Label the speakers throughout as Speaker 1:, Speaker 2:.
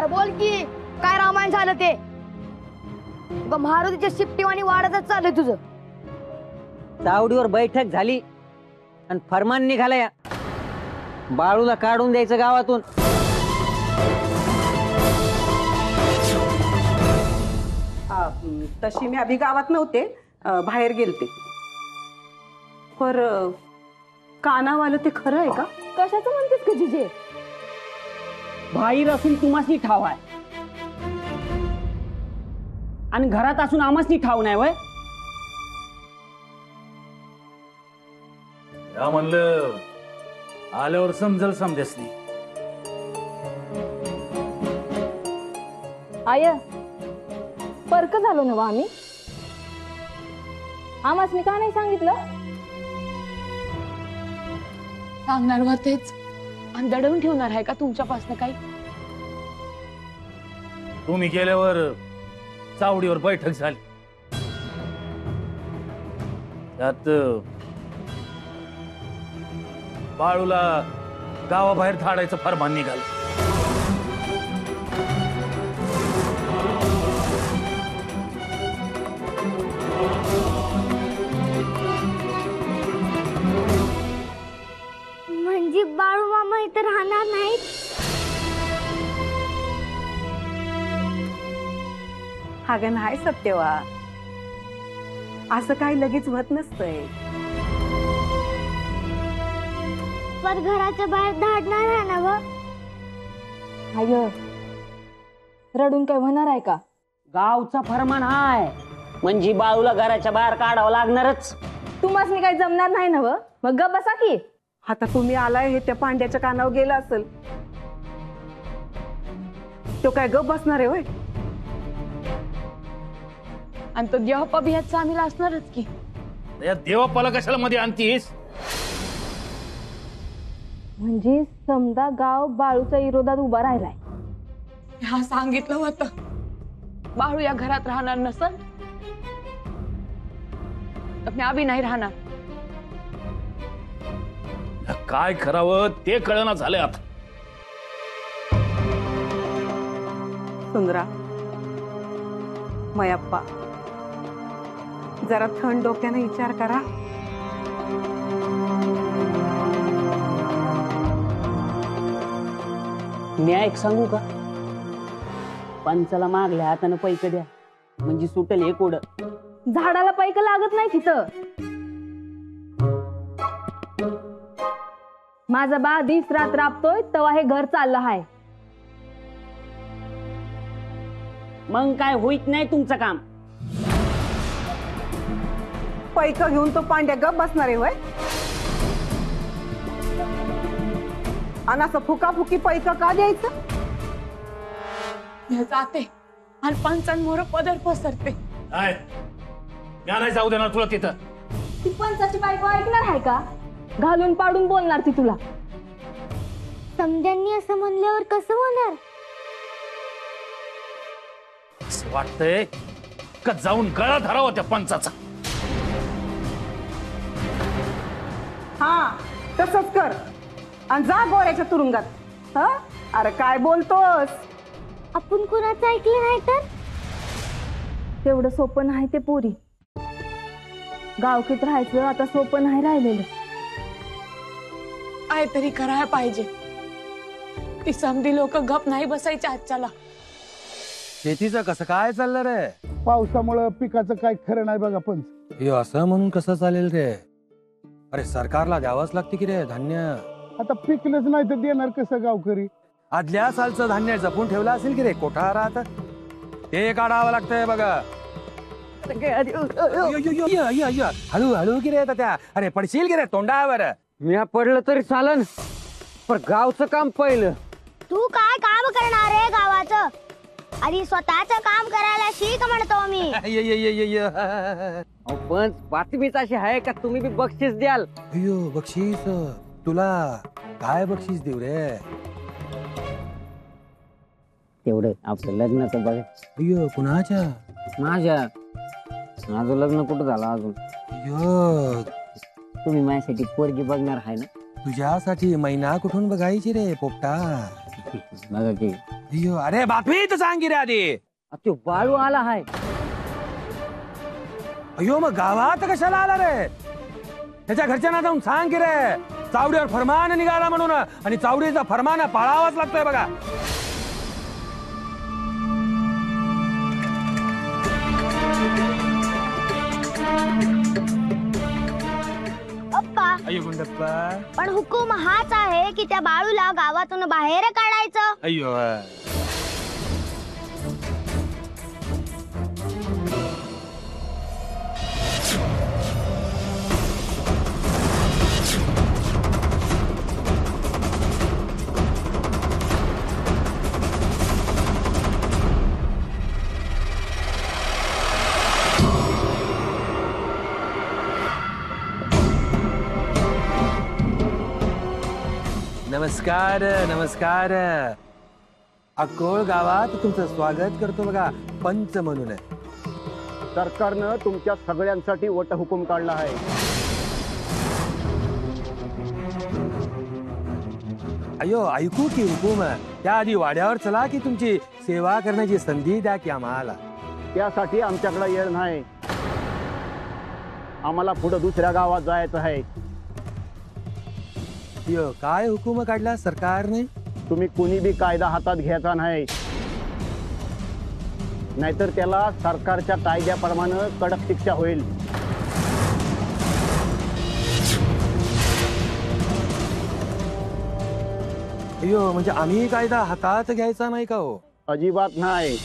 Speaker 1: अरे बोल की काय रामायण झालं ते? मारुतीच्या शिट्टीवाणी वाढतच चाललंय तुझं.
Speaker 2: चावडीवर बैठक झाली आणि फरमान निघालया बाळूला काढून द्यायचं गावातून.
Speaker 3: तशी मी अभि गावात नव्हते, बाहेर गेलते. पर कानावालं ते खरं आहे का?
Speaker 1: कशाचं म्हणतेस का जिजे?
Speaker 4: बाहेर असून तुम्हासनी ठाव आहे आणि घरात असून आम्हासनी ठाव नाही वय.
Speaker 5: या म्हणलं आल्यावर समजल समजसनी.
Speaker 1: आय परक झालो ना आम्ही. आम्हासनी का नाही सांगितलं?
Speaker 6: सांगणार होतेच आणि दडवून ठेवणार आहे का तुमच्यापासून काही?
Speaker 5: तुम्ही गेल्यावर चावडीवर बैठक झाली. त्यात बाळूला गावाबाहेर धाडायचं फरमान निघालं.
Speaker 7: म्हणजे बाळू मामा इथे राहणार नाहीत?
Speaker 3: हाग नाही सत्यवा, असं काही लगेच होत नसतंय.
Speaker 7: पर घराच्या बाहेर धाडणार आहे ना व?
Speaker 1: आय रडून काय होणार आहे का?
Speaker 4: गावचा फरमान हाय म्हणजे बाळूला घराच्या बाहेर काढावं लागणारच.
Speaker 1: तुम्हासनी काही जमणार नाही ना व? मग ग बसा की.
Speaker 3: आता तुम्ही आलाय हे त्या पांड्याच्या कानावर गेला असेल. तो काय गप बसणार आहे होय?
Speaker 6: आणि तो देवप्पा बी ह्यात सामील असणारच की.
Speaker 5: या देवाप्पाला कशाला मध्ये आणतीस?
Speaker 1: म्हणजे समजा गाव बाळूच्या विरोधात उभा राहिलाय.
Speaker 6: हा सांगितलं होतं बाळू या घरात राहणार नसल तर मी अभि नाही राहणार.
Speaker 5: काय करावं ते कळना झालंय आता.
Speaker 3: सुंदरा, मयप्पा, जरा थंड डोक्याने विचार करा.
Speaker 4: मी एक सांगू का? पंचाला मागल्या हातानं पैक द्या म्हणजे सुटल हे कोड.
Speaker 1: झाडाला पैक लागत नाही तिथं. माझा बा दिस रात राबतोय तेव्हा हे घर चाललं हाय.
Speaker 4: मग काय होईत नाही तुमचं काम.
Speaker 3: पैक घेऊन तो पांड्या गप बसणार आहे होय? आणि असं फुकाफुकी पैक का द्यायचं?
Speaker 6: मी जाते आणि पंचांमोर पदर पसरते.
Speaker 5: काय म्या नाही जाऊ देणार तुला तिथं.
Speaker 1: ती पंचाची बायको ऐकणार आहे का? घालून पाडून बोलणार ती तुला.
Speaker 7: समद्यांनी असं म्हणल्यावर कसं होणार?
Speaker 5: असं वाटतंय का जाऊन गळा धरावा त्या पंचाचा.
Speaker 3: हा तसंच कर आणि जा गोऱ्याच्या तुरुंगात. हा अरे काय बोलतोस?
Speaker 7: आपण कुणाचं ऐकलं नाही तर?
Speaker 1: तेवढं सोपं नाही ते पोरी. गावकीत राहायचं आता सोपं नाही राहिलेलं.
Speaker 6: काहीतरी करायला पाहिजे. ती समधी लोक गप नाही बसायची आजच्याला.
Speaker 8: शेतीचं कसं काय चाललं रे?
Speaker 9: पावसामुळे पिकाचं काय खरं नाही बघा. पण
Speaker 8: हे असं म्हणून कसं चालेल रे? अरे सरकारला द्यावंच लागते की रे धान्य.
Speaker 9: आता पिकलंच नाही तर देणार कसं गावकरी?
Speaker 8: आदल्या सालचं धान्य जपून ठेवलं असेल की रे कोठारात, ते काढावं लागतंय बघा. हळू हळू की रे त्या. अरे पडशील की रे तोंडावर.
Speaker 2: मी पडलं तरी चालन पण गावचं काम पहिलं.
Speaker 7: तू काय काम करणार आहे गावाचं? आधी स्वतःचं काम करायला शिक म्हणतो मी.
Speaker 2: पण बातमीच अशी आहे का तुम्ही बी बक्षीस द्याल?
Speaker 8: अयो बक्षीस? तुला काय बक्षीस देऊ रे?
Speaker 2: तेवढं आपलं लग्नाचं बघ.
Speaker 8: अयो कुणाच्या?
Speaker 2: माझ्या. माझं लग्न कुठं झालं अजून?
Speaker 8: अयो
Speaker 2: तुम्ही माझ्यासाठी पोरगी बघणार आहे ना?
Speaker 8: तुझ्यासाठी महिना कुठून बघायची रे पोपटा?
Speaker 2: बघा की
Speaker 8: अय्यो, अरे बातमी तर सांग की रे आधी.
Speaker 2: तो बाळू आला हाय.
Speaker 8: अयो मग गावात कशाला आला रे? त्याच्या घरच्यांना जाऊन सांग की रे, चावडीवर फरमान निघाला म्हणून, आणि चावडीचा फरमान पाळावाच लागतोय बघा.
Speaker 7: पप्पा
Speaker 8: अय्यो गुंडप्पा,
Speaker 7: पण हुकूम हाच आहे की त्या बाळूला गावातून बाहेर काढायचं.
Speaker 8: अय्यो नमस्कार नमस्कार. अकोळ गावात तुमचं स्वागत करतो बघा, पंच म्हणून.
Speaker 10: सरकारनं तुमच्या सगळ्यांसाठी वटहुकूम काढला आहे.
Speaker 8: अयो ऐकू की हुकूम. त्याआधी वाड्यावर चला की तुमची सेवा करण्याची संधी द्या की आम्हाला.
Speaker 10: त्यासाठी आमच्याकडे वेळ नाही. आम्हाला पुढे दुसऱ्या गावात जायचं आहे.
Speaker 8: अयो काय हुकूम काढला सरकारने?
Speaker 10: तुम्ही कुणी बी कायदा हातात घ्यायचा नाही, नाहीतर त्याला सरकारच्या कायद्याप्रमाणे कडक शिक्षा होईल.
Speaker 8: अयो म्हणजे आम्ही कायदा हातात घ्यायचा नाही का हो?
Speaker 10: अजिबात नाही.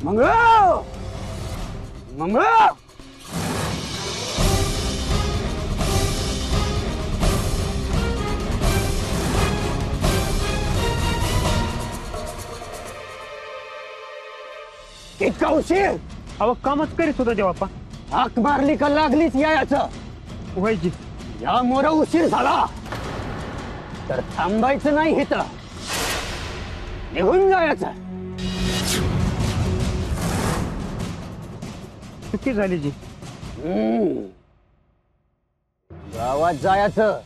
Speaker 4: मंगळ मंगळ इतका उशीर?
Speaker 2: अहो कामच करीत होता देवाप्पा.
Speaker 4: हाक मारली का लागलीच यायचं?
Speaker 2: व्हायची.
Speaker 4: या मोरा उशीर झाला तर थांबायचं नाही इथं, निघून जायचं.
Speaker 2: चुकी झाली जी.
Speaker 4: गावात जायचं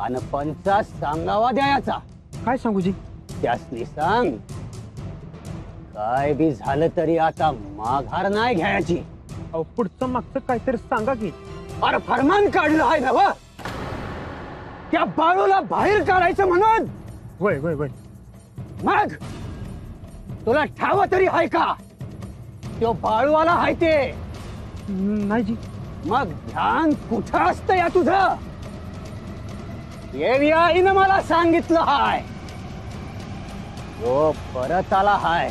Speaker 4: आणि पंचास सांगावा द्यायचा.
Speaker 2: काय सांगू जी?
Speaker 4: त्यासनी सांग, काय बी झालं तरी आता माघार नाही घ्यायची.
Speaker 2: अहो पुढचं मागचं काहीतरी सांगा की.
Speaker 4: अरे फरमान काढलं आहे ना, त्या बाळूला बाहेर काढायचं म्हणून.
Speaker 2: वय वय वय.
Speaker 4: मग तुला ठाव तरी आहे का तो बाळूवाला आहे ते?
Speaker 2: नाही जी.
Speaker 4: मग ध्यान कुठं असतं या तुझं? आईनं मला सांगितलं हाय तो परत आला हाय.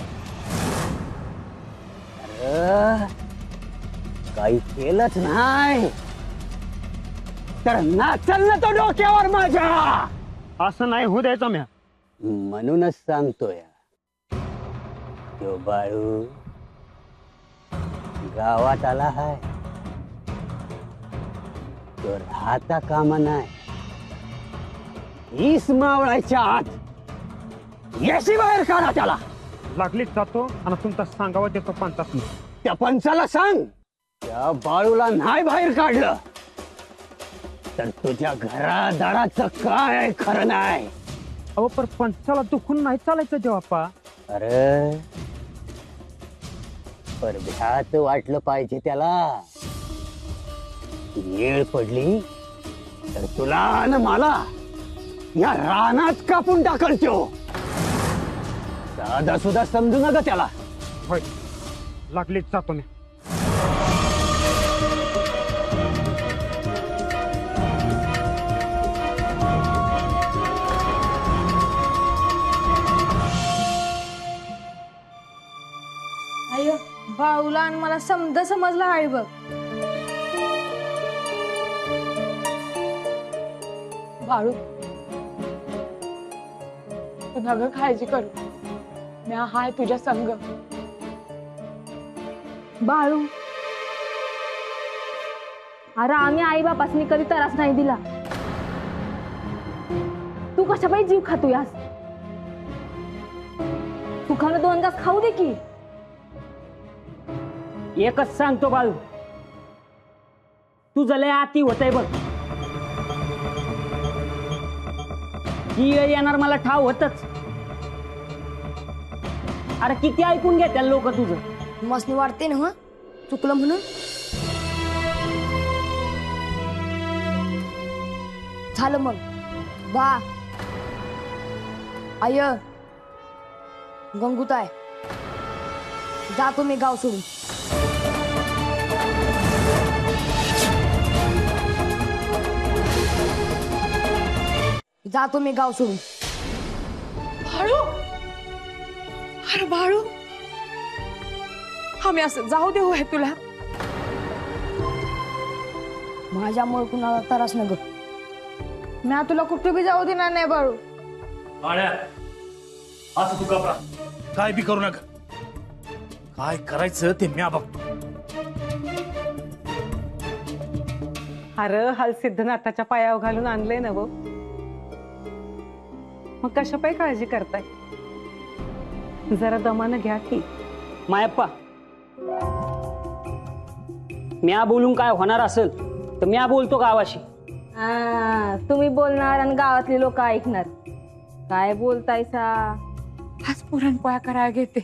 Speaker 4: अरे काही केलंच नाही तर नाचल ना तो डोक्यावर माझ्या.
Speaker 2: असं नाही होऊ द्यायचं म्या.
Speaker 4: म्हणूनच सांगतोय, तो बाळू गावात आला हाय, तो राहता कामा नाही. हीच मावळायच्या आत याशी बाहेर काढा त्याला.
Speaker 2: लागलीच जातो आणि तुमचा सांगावा देतो पंचास.
Speaker 4: त्या पंचाला सांग, त्या बाळूला नाही बाहेर काढलं तर तुझ्या घरादाराचं काय खरं नाही.
Speaker 2: अहो पर पंचाला दुखून नाही चालायचं देवाप्पा.
Speaker 4: अरे पर भ्यात वाटलं पाहिजे त्याला. येळ पडली तर तुला आणि मला या रानात कापून टाकल त्यो. साधा सुद्धा समजू नका त्याला.
Speaker 2: होय लागलीच जातो मी.
Speaker 1: अय्यो बाळूला आणि मला समजलं आहे बघ.
Speaker 6: बाळू तू नग काळजी करू, मी हाय तुझ्या संग.
Speaker 1: बाळू अरे आम्ही आई बापासनी कधी त्रास नाही दिला. तू कशा पाहिजे जीव खातो यास? सुखानं 2 घास खाऊ दे की.
Speaker 2: एकच सांगतो बाळू, तुझं लय आती होतंय बघ. ही वेळ येणार मला ठाव होतच. अरे किती ऐकून घेत्या लोक तुझं.
Speaker 7: मसनी वाटते ना चुकलं म्हणून. झालं मग बा आय गंगूताय जातो मी गाव सोडून. जातो मी गाव सोडून.
Speaker 6: बाळू, अरे बाळू, आम्ही असं जाऊ देऊ आहे तुला?
Speaker 7: माझ्यामुळे कुणाला त्रास न ग.
Speaker 1: मी तुला कुठे बी जाऊ देणार नाही बाळू.
Speaker 5: बाळ्या, असं तू घाबरा, काय बी करू नका. काय करायचं ते म्या बघतो.
Speaker 3: अरे हाल सिद्धनाथाच्या पायावर घालून आणलंय ना वो, मग कशा पायी काळजी करताय? जरा दमानं घ्या की.
Speaker 2: मायप्पा, म्या बोलून काय होणार असेल तर म्या बोलतो गावाशी.
Speaker 1: तुम्ही बोलणार आणि गावातली लोक ऐकणार. काय बोलतायसा?
Speaker 6: आज पुरणपोळ्या करायला घेते.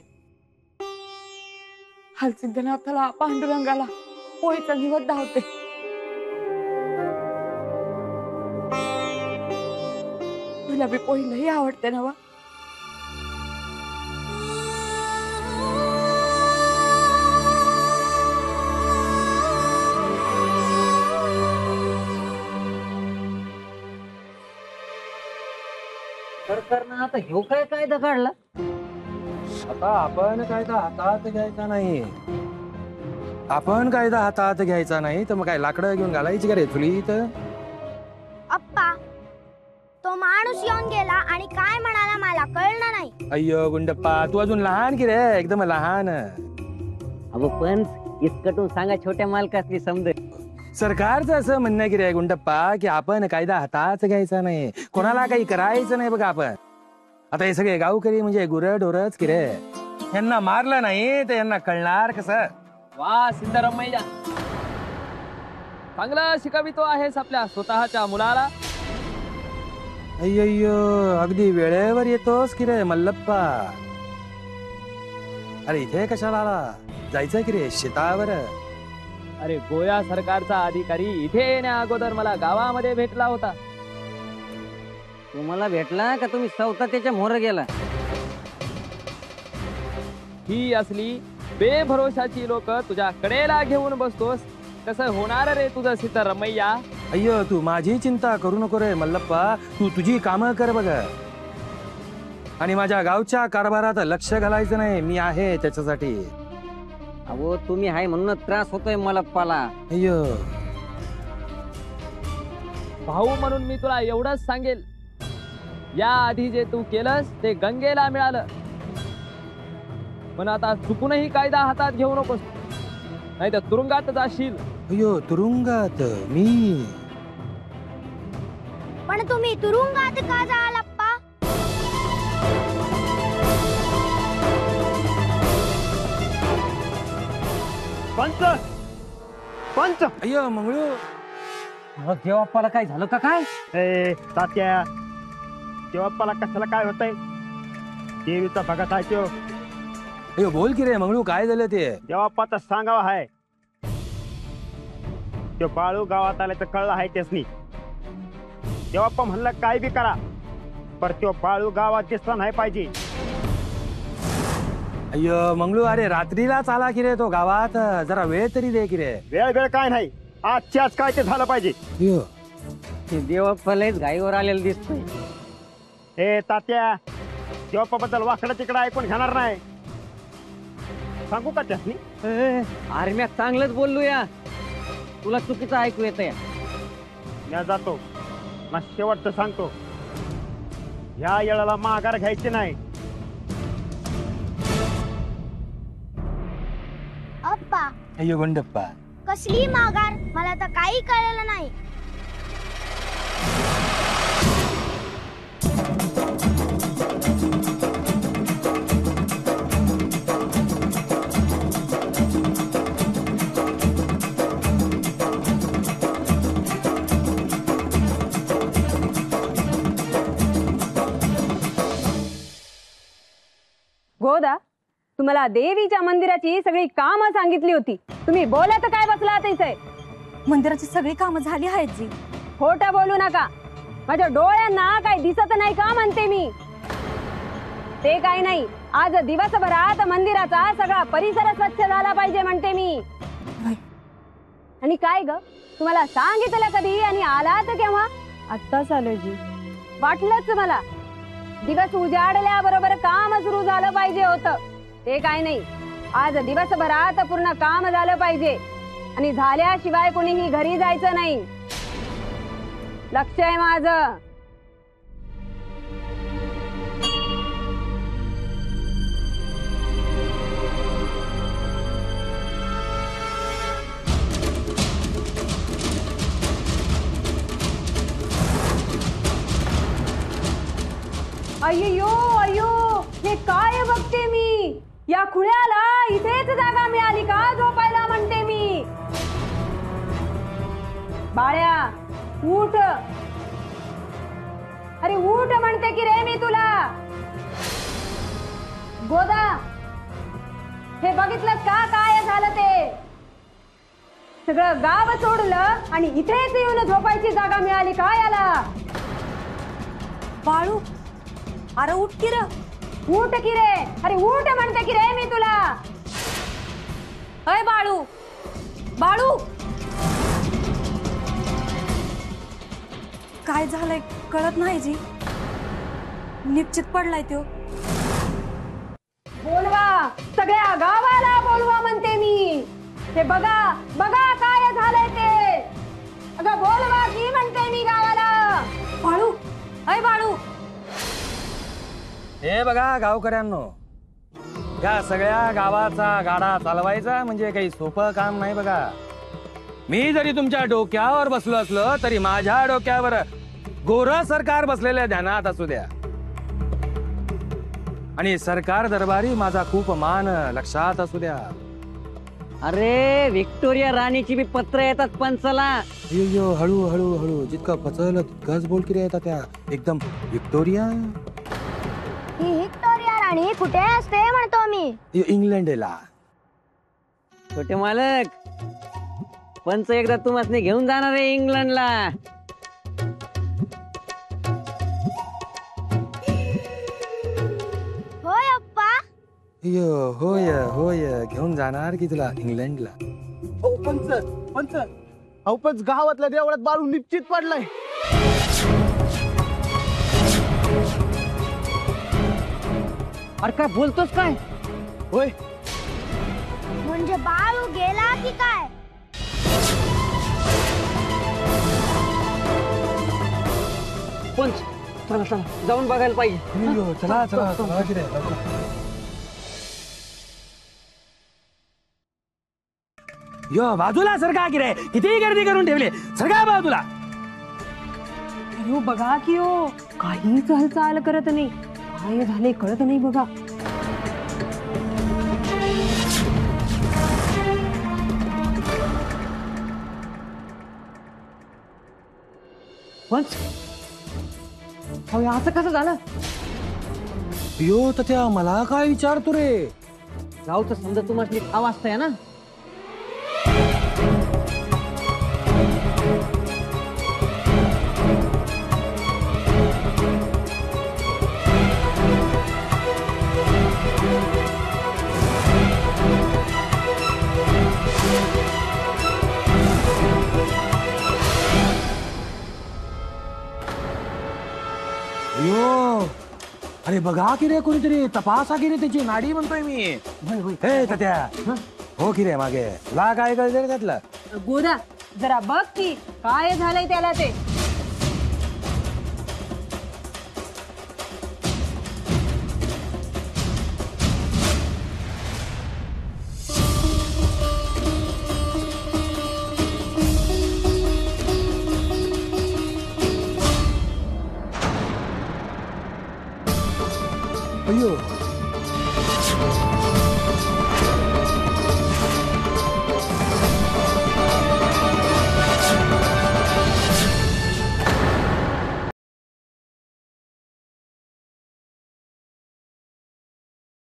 Speaker 6: हलसिद्धनाथाला पांडुरंगाला पोळीचा निवद धावते. तुला बी पोळी लई आवडते ना वा?
Speaker 2: सरकारनं आता ह्यो काय कायदा काढला?
Speaker 8: आता आपण कायदा हातात घ्यायचा नाही. आपण कायदा हातात घ्यायचा नाही तर मग काय लाकडं घेऊन घालायची का रे चुलीत?
Speaker 7: अप्पा तो माणूस येऊन गेला आणि काय म्हणाला मला कळलं नाही.
Speaker 8: अय्यो गुंडप्पा, तू अजून लहान की रे, एकदम लहान.
Speaker 2: अगो पण इसकटून सांगा छोट्या मालकासनी समज.
Speaker 8: सरकारचं असं म्हणणं आहे की रे गुंडप्पा की आपण कायदा हातात घ्यायचा नाही, कोणाला काही करायचं नाही. बघा आपण आता हे सगळे गावकरी म्हणजे गुरढोरच की रे, यांना मारलं नाही तर यांना कळणार कसं?
Speaker 11: वा सिद्धरामय्या, चांगला शिकवितो आहेस आपल्या स्वतःच्या मुलाला.
Speaker 8: अय्यो अगदी वेळेवर येतोस की रे मल्लप्पा. अरे इथे कशाला आला? जायचं की रे शेतावर?
Speaker 11: अरे गोया सरकारचा अधिकारी इथे येण्या अगोदर मला गावामध्ये भेटला होता.
Speaker 2: तुम्हाला भेटला का तुम्ही स्वतः त्याच्या मोर गेला?
Speaker 11: ही असली बेभरोशाची लोक तुझ्या कडेला घेऊन बसतोस, कसं होणार रे तुझं सिद्धरामय्या?
Speaker 8: अय्यो तू माझी चिंता करू नको रे मल्लप्पा, तू तुझी कामं कर बघ. आणि माझ्या गावच्या कारभारात लक्ष घालायचं नाही, मी आहे त्याच्यासाठी.
Speaker 2: अहो तुम्ही हाय म्हणून त्रास होतोय मला पाला.
Speaker 8: अय्यो
Speaker 11: भाऊ म्हणून मी तुला एवढंच सांगेल, या आधी जे तू केलंस ते गंगेला मिळालं. पण आता चुकूनही कायदा हातात घेऊ नकोस, नाही तर तुरुंगात जाशील.
Speaker 8: अय्यो तुरुंगात? मी?
Speaker 7: पण तुम्ही तुरुंगात का जाल अप्पा?
Speaker 10: पंच पंच.
Speaker 8: अय्यो मंगळू,
Speaker 2: देवाप्पाला काय झालं का काय?
Speaker 10: ए तात्या, देवाप्पाला कशाला काय होतंय? देवीचा भगत आहे तो.
Speaker 8: अय्यो बोल की रे मंगळू, काय झालं ते?
Speaker 10: देवाप्पाचा सांगावा आहे. तो बाळू गावात आल्याचं कळलं आहे त्यासनी. देवाप्पा म्हणलं काय बी करा, पर तो बाळू गावात दिसला नाही पाहिजे.
Speaker 8: अय्यो मंगळू, अरे रात्रीलाच आला की रे तो गावात, जरा वेळ तरी दे की रे.
Speaker 10: वेळ वेळ काय नाही, आजच्याच काय ते झालं पाहिजे.
Speaker 8: अय्यो
Speaker 2: देवाप्पालाच घाईवर आलेलं दिसतंय.
Speaker 10: ए तात्या, देवाप्पा बद्दल वाकडं तिकडं ऐकून घेणार नाही. सांगू का त्यासनी?
Speaker 2: अरे मी चांगलंच बोललो या, तुला चुकीचं ऐकू येत या.
Speaker 10: मी जातो ना, शेवटचं सांगतो, ह्या येळाला माघार घ्यायची नाही.
Speaker 7: अप्पा
Speaker 8: अय्यो गुंडप्पा,
Speaker 7: कसली माघार? मला तर काही कळलं नाही.
Speaker 1: गोदा, तुम्हाला देवीच्या मंदिराची सगळी कामं सांगितली होती, तुम्ही बोलत काय बसलात इथे?
Speaker 12: मंदिराची सगळी कामं झाली आहेत जी.
Speaker 1: खोटं बोलू नका, माझ्या डोळ्यांना काय दिसत नाही का म्हणते मी. ते काय नाही, आज दिवसभरात मंदिराचा सगळा परिसर स्वच्छ झाला पाहिजे म्हणते मी. आणि काय ग, तुम्हाला सांगितलं कधी आणि आलात केव्हा?
Speaker 12: आत्ताच आलोय जी.
Speaker 1: वाटलंच मला, दिवस उजाडल्याबरोबर काम सुरू झालं पाहिजे होतं. ते काय नाही, आज दिवसभरात पूर्ण काम झालं पाहिजे आणि झाल्याशिवाय कोणीही घरी जायचं नाही. लक्ष आहे माझं. अय्यो अय्यो, हे काय बघते मी? या खुळ्याला इथेच जागा मिळाली का झोपायला म्हणते मी. बाळ्या उठ, अरे उठ म्हणते की रे मी तुला. गोदा, हे बघितलं का काय झालं ते? सगळं गाव सोडलं आणि इथेच येऊन झोपायची जागा मिळाली का याला?
Speaker 12: बाळू, अरे उठ की रे.
Speaker 1: उठ की रे, अरे उठ म्हणते की रे मी तुला.
Speaker 12: अय बाळू, बाळू, काय झालंय कळत नाही जी. निश्चित पडलाय तो.
Speaker 1: बोलवा, सगळ्या गावाला बोलवा म्हणते मी. ते बघा बघा काय झालंय ते. अगं बोलवा की म्हणते मी गावाला.
Speaker 12: बाळू, अय बाळू.
Speaker 8: हे बघा गावकऱ्यांनो, या सगळ्या गावाचा गाडा चालवायचा म्हणजे काही सोपं काम नाही बघा. मी जरी तुमच्या डोक्यावर बसलो असलो तरी माझ्या डोक्यावर गोर सरकार बसलेल्या ध्यानात असू द्या. आणि सरकार दरबारी माझा खूप मान लक्षात असू द्या.
Speaker 2: अरे व्हिक्टोरिया राणीची बी पत्र येतात पंचला.
Speaker 8: अय्यो, हळू हळू हळू, जितकं पचलं तितकंच बोल की रे येतात त्या. एकदम व्हिक्टोरिया.
Speaker 7: ही व्हिक्टोरिया राणी कुठे असते म्हणतो मी?
Speaker 8: इंग्लंडला.
Speaker 2: छोटे मालक, पंच एकदा तुम्हाला घेऊन जाणार आहे इंग्लंडला.
Speaker 7: होय अप्पा.
Speaker 8: अय्यो, होय होय, घेऊन जाणार की तुला इंग्लंडला.
Speaker 9: पंच पंच, अहो पंच, गावातल्या देवळात बाळू निश्चित पडलाय.
Speaker 2: अरे काय बोलतोस काय?
Speaker 9: होय,
Speaker 7: म्हणजे बाळू गेला की काय?
Speaker 2: पंच चला चला, जाऊन बघायला पाहिजे.
Speaker 8: अय्यो, चला चला चला की रे, लवकर. यो बाजूला सरका की रे, किती गर्दी करून ठेवली. सरका बाजूला.
Speaker 1: अरे बघा की हो, काहीच हालचाल करत नाही. काय झाले कळत नाही बघा.
Speaker 2: पंच, असं कसं झालं?
Speaker 8: यो तर त्या मला काय विचारतो रे?
Speaker 2: गावचं समजा तुम्हाला आवाज आहे ना.
Speaker 8: यो, अरे बघा की रे, कोणीतरी तपासा की रे त्याची नाडी म्हणतोय मी. हे तात्या, हो की रे मागे, ला काय कळतं रे त्यातलं?
Speaker 1: गोदा, जरा बघ की काय झालंय त्याला ते.
Speaker 8: अय्यो,